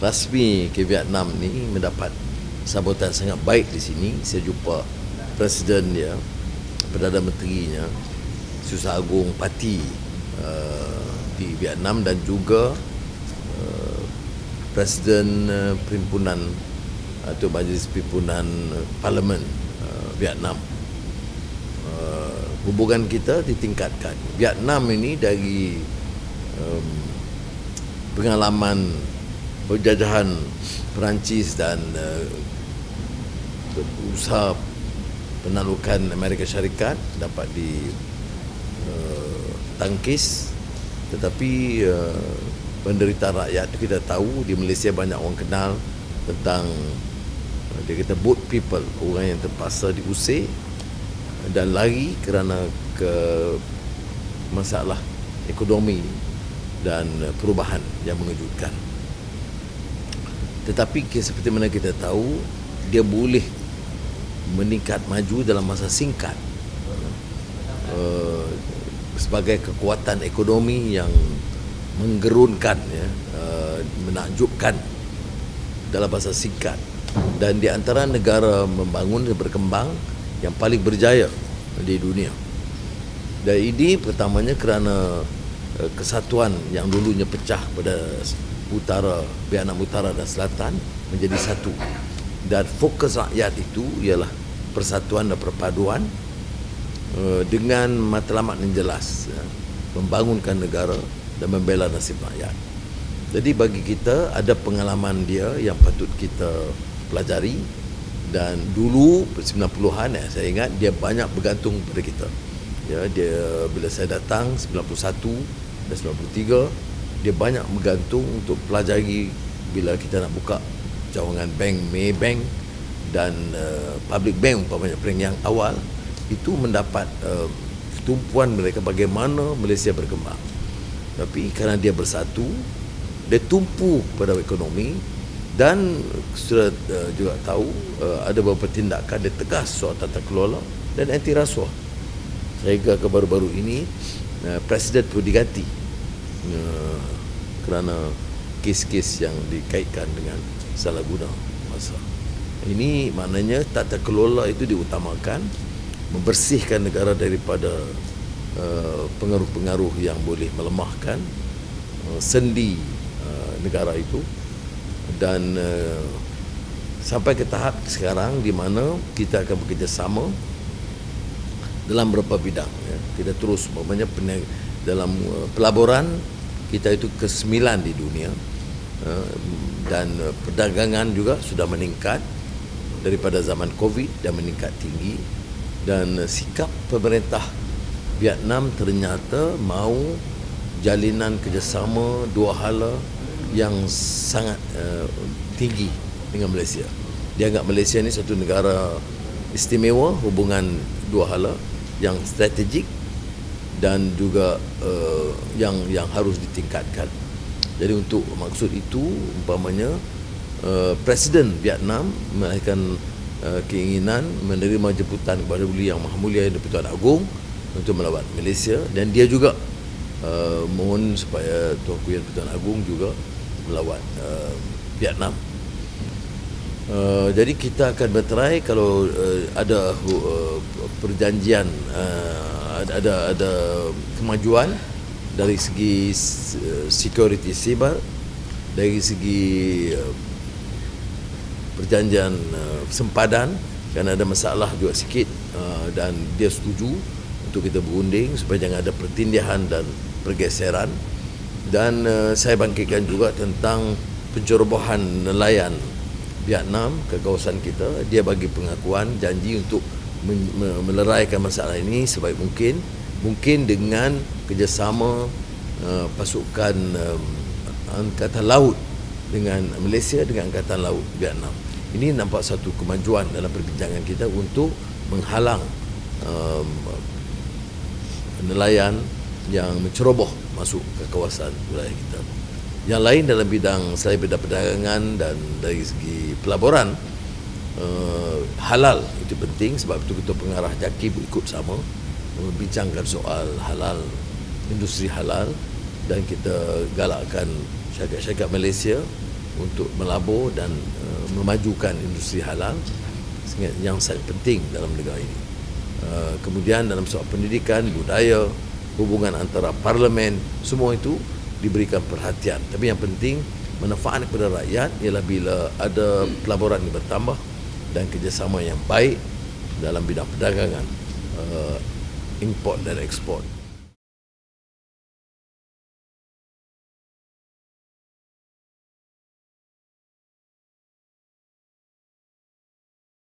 rasmi ke Vietnam ni mendapat sambutan sangat baik di sini. Saya jumpa Presiden dia, Perdana Menterinya, Susah Agung Parti di Vietnam dan juga Presiden Perhimpunan atau Majlis Perhimpunan Parlimen Vietnam. Hubungan kita ditingkatkan. Vietnam ini dari pengalaman penjajahan Perancis dan usaha penaklukan Amerika Syarikat dapat ditangkis, tetapi penderitaan rakyat kita tahu. Di Malaysia banyak orang kenal tentang dia kata boat people, orang yang terpaksa diusir dan lari kerana masalah ekonomi dan perubahan yang mengejutkan. Tetapi seperti mana kita tahu, dia boleh meningkat maju dalam masa singkat sebagai kekuatan ekonomi yang menggerunkan, menakjubkan dalam masa singkat, dan di antara negara membangun dan berkembang yang paling berjaya di dunia. Dan ini pertamanya kerana kesatuan yang dulunya pecah pada Vietnam Utara dan Selatan menjadi satu, dan fokus rakyat itu ialah persatuan dan perpaduan dengan matlamat yang jelas, membangunkan negara dan membela nasib rakyat. Jadi bagi kita ada pengalaman dia yang patut kita pelajari, dan dulu 90-an saya ingat dia banyak bergantung pada kita. Ya, dia bila saya datang 91 dan 93, dia banyak bergantung untuk pelajari bila kita nak buka cawangan bank, Maybank dan public bank umpamanya yang awal itu mendapat tumpuan mereka bagaimana Malaysia berkembang. Tapi kerana dia bersatu, dia tumpu pada ekonomi, dan sudah juga tahu ada beberapa tindakan dia tegas soal tata kelola dan anti rasuah. Sehingga ke baru-baru ini Presiden perlu diganti kerana kes-kes yang dikaitkan dengan salah guna masa. Ini maknanya tata kelola itu diutamakan, membersihkan negara daripada pengaruh-pengaruh yang boleh melemahkan sendi negara itu, dan sampai ke tahap sekarang di mana kita akan bekerjasama dalam beberapa bidang. Kita terus umpamanya dalam pelaburan kita itu ke-9 di dunia, dan perdagangan juga sudah meningkat daripada zaman Covid dan meningkat tinggi, dan sikap pemerintah Vietnam ternyata mahu jalinan kerjasama dua hala yang sangat tinggi dengan Malaysia. Dia anggap Malaysia ni satu negara istimewa, hubungan dua hala yang strategik dan juga yang harus ditingkatkan. Jadi untuk maksud itu umpamanya Presiden Vietnam melahirkan keinginan menerima jemputan kepada Beliau Yang Maha Mulia Di-Pertuan Agong untuk melawat Malaysia, dan dia juga mohon supaya Tuanku Yang Di-Pertuan Agong juga melawat Vietnam. Jadi kita akan berterai kalau ada perjanjian, ada kemajuan dari segi security cyber, dari segi perjanjian sempadan, kerana ada masalah juga sikit, dan dia setuju untuk kita berunding supaya jangan ada pertindihan dan pergeseran. Dan saya bangkitkan juga tentang pencerobohan nelayan Vietnam ke kawasan kita. Dia bagi pengakuan, janji untuk meleraikan masalah ini sebaik mungkin, mungkin dengan kerjasama pasukan Angkatan Laut dengan Malaysia, dengan Angkatan Laut Vietnam. Ini nampak satu kemajuan dalam perbincangan kita untuk menghalang nelayan yang menceroboh masuk ke kawasan wilayah kita. Yang lain dalam bidang selain bidang perdagangan dan dari segi pelaburan, halal itu penting, sebab itu Ketua Pengarah JAKI ikut sama membincangkan soal halal, industri halal, dan kita galakkan syarikat-syarikat Malaysia untuk melabur dan memajukan industri halal yang sangat penting dalam negara ini. Kemudian dalam soal pendidikan, budaya, hubungan antara parlimen, semua itu diberikan perhatian. Tapi yang penting manfaat kepada rakyat ialah bila ada pelaburan yang bertambah dan kerjasama yang baik dalam bidang perdagangan, import dan ekspor.